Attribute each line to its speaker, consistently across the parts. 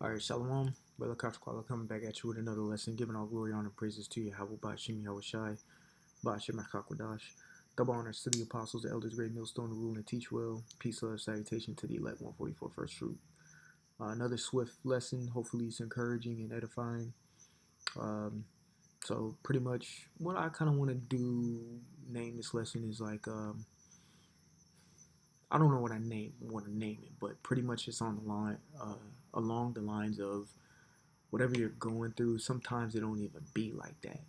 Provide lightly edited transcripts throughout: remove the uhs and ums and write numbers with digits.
Speaker 1: All right, Shalom. Brother Kafkwala coming back at you with another lesson, giving all glory, honor, and praises to Yahweh Bashim Yahushai, Bashim Akakwadash. Double honors to the apostles, the elders, great millstone, to rule and teach well. Peace, love, salutation to the elect 144 first fruit. Another swift lesson. Hopefully, it's encouraging and edifying. Um, so, pretty much what I kind of want to name this lesson is like, I don't know what I want to name it, but pretty much it's on the line, along the lines of whatever you're going through, sometimes it don't even be like that.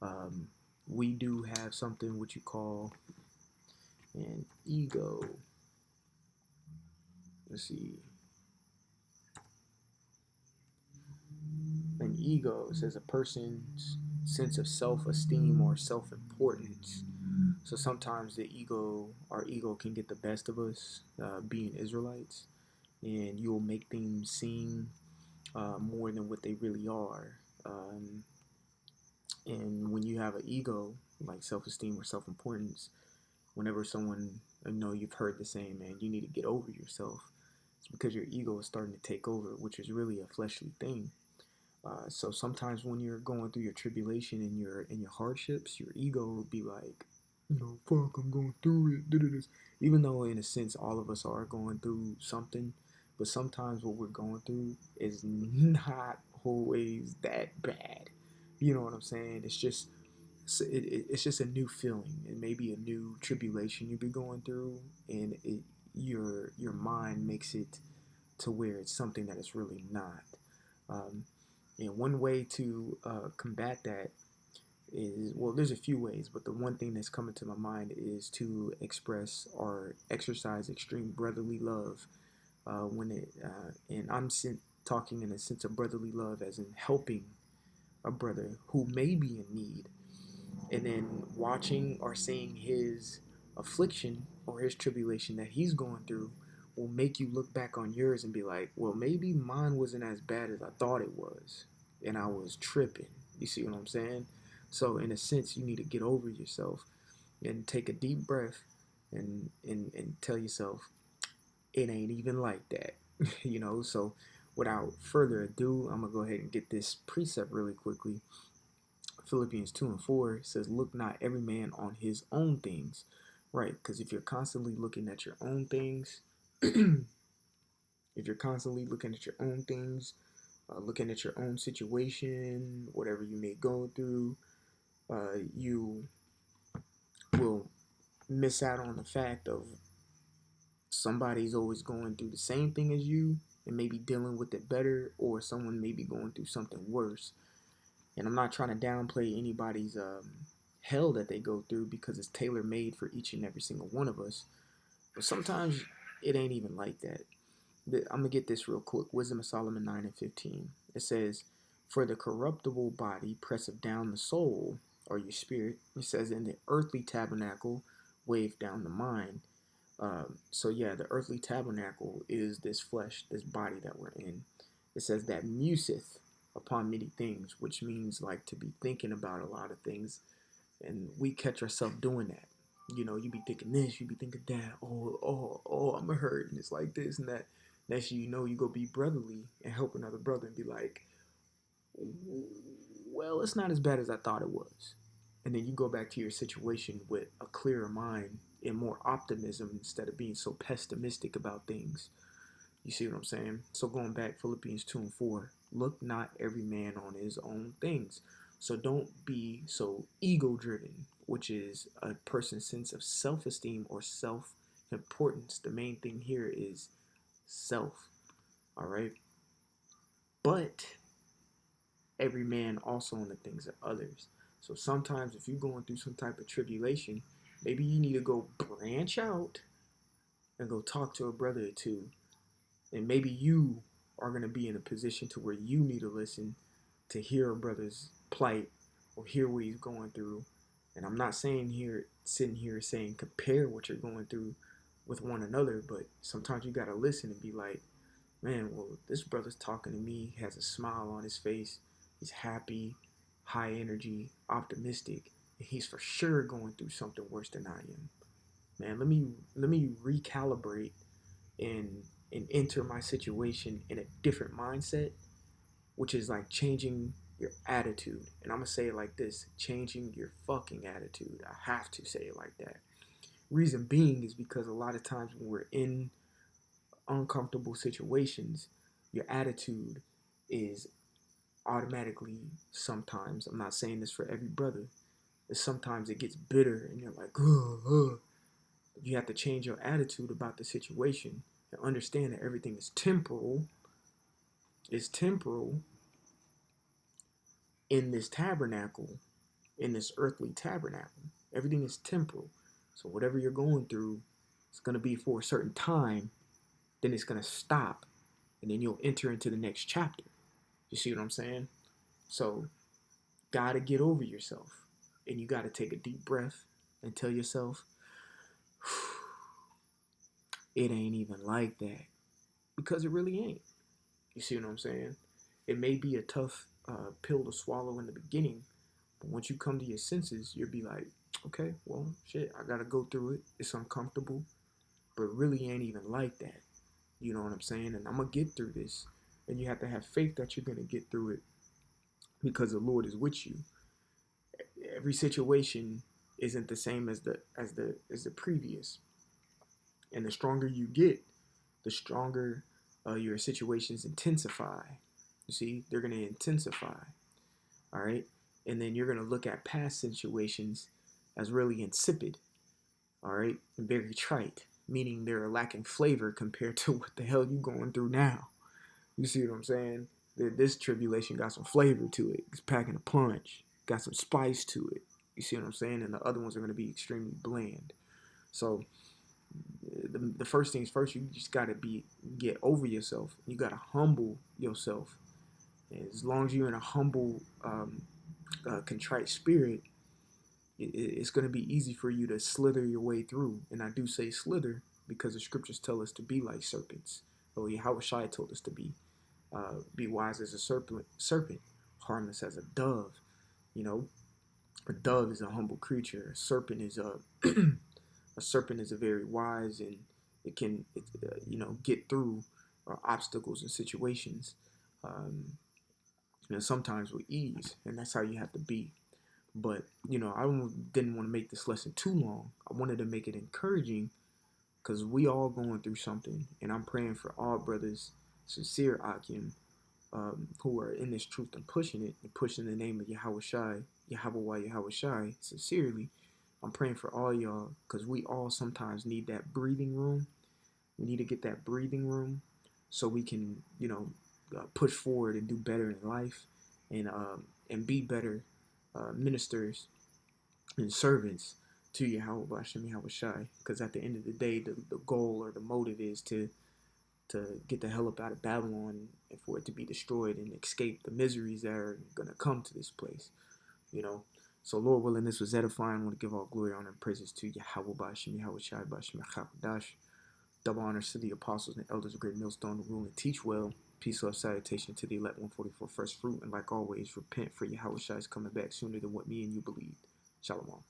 Speaker 1: Um, we do have something what you call an ego. Let's see. An ego says a person's sense of self-esteem or self-importance. So sometimes our ego can get the best of us, being Israelites, and you'll make things seem more than what they really are. Um, and when you have an ego, like self-esteem or self-importance, whenever someone, you've heard the saying, man, you need to get over yourself. It's because your ego is starting to take over, which is really a fleshly thing. So sometimes when you're going through your tribulation and your hardships, your ego will be like, fuck, I'm going through it. Even though in a sense all of us are going through something, but sometimes what we're going through is not always that bad. You know what I'm saying? It's just a new feeling. It may be a new tribulation you be going through, and your mind makes it to where it's something that it's really not. Um, and one way to combat that is, well, there's a few ways, but the one thing that's coming to my mind is to express or exercise extreme brotherly love. And talking in a sense of brotherly love, as in helping a brother who may be in need, and then watching or seeing his affliction or his tribulation that he's going through will make you look back on yours and be like, well, maybe mine wasn't as bad as I thought it was, and I was tripping. You see what I'm saying? So in a sense, you need to get over yourself and take a deep breath and tell yourself it ain't even like that. So without further ado, I'm gonna go ahead and get this precept really quickly. Philippians 2 and 4 says, look not every man on his own things. Right, because if you're constantly looking at your own things, if you're constantly looking at your own things, looking at your own situation, whatever you may go through, you will miss out on the fact of somebody's always going through the same thing as you and maybe dealing with it better, or someone may be going through something worse. And I'm not trying to downplay anybody's hell that they go through, because it's tailor made for each and every single one of us. But sometimes it ain't even like that. I'm going to get this real quick. Wisdom of Solomon 9 and 15. It says, for the corruptible body presseth down the soul, or your spirit. It says, in the earthly tabernacle wave down the mind. So yeah, the earthly tabernacle is this flesh, this body that we're in. It says that museth upon many things, which means like to be thinking about a lot of things, and we catch ourselves doing that. You be thinking this, you be thinking that. Oh, I'm hurt, and it's like this and that. Next thing you know, you go be brotherly and help another brother and be like, well, it's not as bad as I thought it was. And then you go back to your situation with a clearer mind and more optimism instead of being so pessimistic about things. You see what I'm saying? So going back, Philippians 2 and 4, look not every man on his own things. So don't be so ego driven, which is a person's sense of self-esteem or self-importance. The main thing here is self. All right. But every man also in the things of others. So sometimes if you're going through some type of tribulation, maybe you need to go branch out and go talk to a brother or two. And maybe you are going to be in a position to where you need to listen to hear a brother's plight or hear what he's going through. And I'm not sitting here saying compare what you're going through with one another, but sometimes you got to listen and be like, man, well, this brother's talking to me, he has a smile on his face, he's happy, high energy, optimistic, and he's for sure going through something worse than I am. Man, let me recalibrate and and enter my situation in a different mindset, which is like changing your attitude. And I'm gonna say it like this: changing your fucking attitude. I have to say it like that. Reason being is because a lot of times when we're in uncomfortable situations, your attitude is automatically, sometimes, I'm not saying this for every brother, but sometimes it gets bitter and you're like, ugh, ugh. You have to change your attitude about the situation and understand that everything is temporal. It's temporal in this tabernacle, in this earthly tabernacle. Everything is temporal. So whatever you're going through, it's going to be for a certain time, then it's going to stop, and then you'll enter into the next chapter. You see what I'm saying? So, gotta get over yourself. And you gotta take a deep breath and tell yourself, it ain't even like that. Because it really ain't. You see what I'm saying? It may be a tough pill to swallow in the beginning, but once you come to your senses, you'll be like, okay, well, shit, I gotta go through it. It's uncomfortable, but it really ain't even like that. You know what I'm saying? And I'm gonna get through this. And you have to have faith that you're gonna get through it because the Lord is with you. Every situation isn't the same as the previous, and the stronger you get, the stronger your situations intensify. You see, they're going to intensify. All right, and then you're going to look at past situations as really insipid. All right, and very trite, meaning they're lacking flavor compared to what the hell you going through now. You see what I'm saying? This tribulation got some flavor to it. It's packing a punch. Got some spice to it. You see what I'm saying? And the other ones are going to be extremely bland. So the first things first, you just got to get over yourself. You got to humble yourself. And as long as you're in a humble, contrite spirit, it's going to be easy for you to slither your way through. And I do say slither because the scriptures tell us to be like serpents. Or Yahweh told us to be wise as a serpent, harmless as a dove. You know, a dove is a humble creature. A serpent is a very wise, and it can get through obstacles and situations, sometimes with ease, and that's how you have to be. But I didn't want to make this lesson too long. I wanted to make it encouraging because we all going through something, and I'm praying for all brothers, sincere Akim, who are in this truth and pushing it and pushing the name of Yahweh Shai, sincerely. I'm praying for all y'all because we all sometimes need that breathing room. We need to get that breathing room so we can, push forward and do better in life and be better ministers and servants to Yahweh Bashem Yahweh Shai. Because at the end of the day, the goal or the motive is to get the hell up out of Babylon and for it to be destroyed and escape the miseries that are going to come to this place, So, Lord willing, this was edifying. I want to give all glory, honor, and praises to Yahweh Bashim, Yahweh Shai Bashim, Yahweh. Double honors to the apostles and elders of Great Millstone to rule and teach well. Peace, love, salutation to the elect 144 first fruit. And like always, repent for Yahweh Shai is coming back sooner than what me and you believed. Shalom.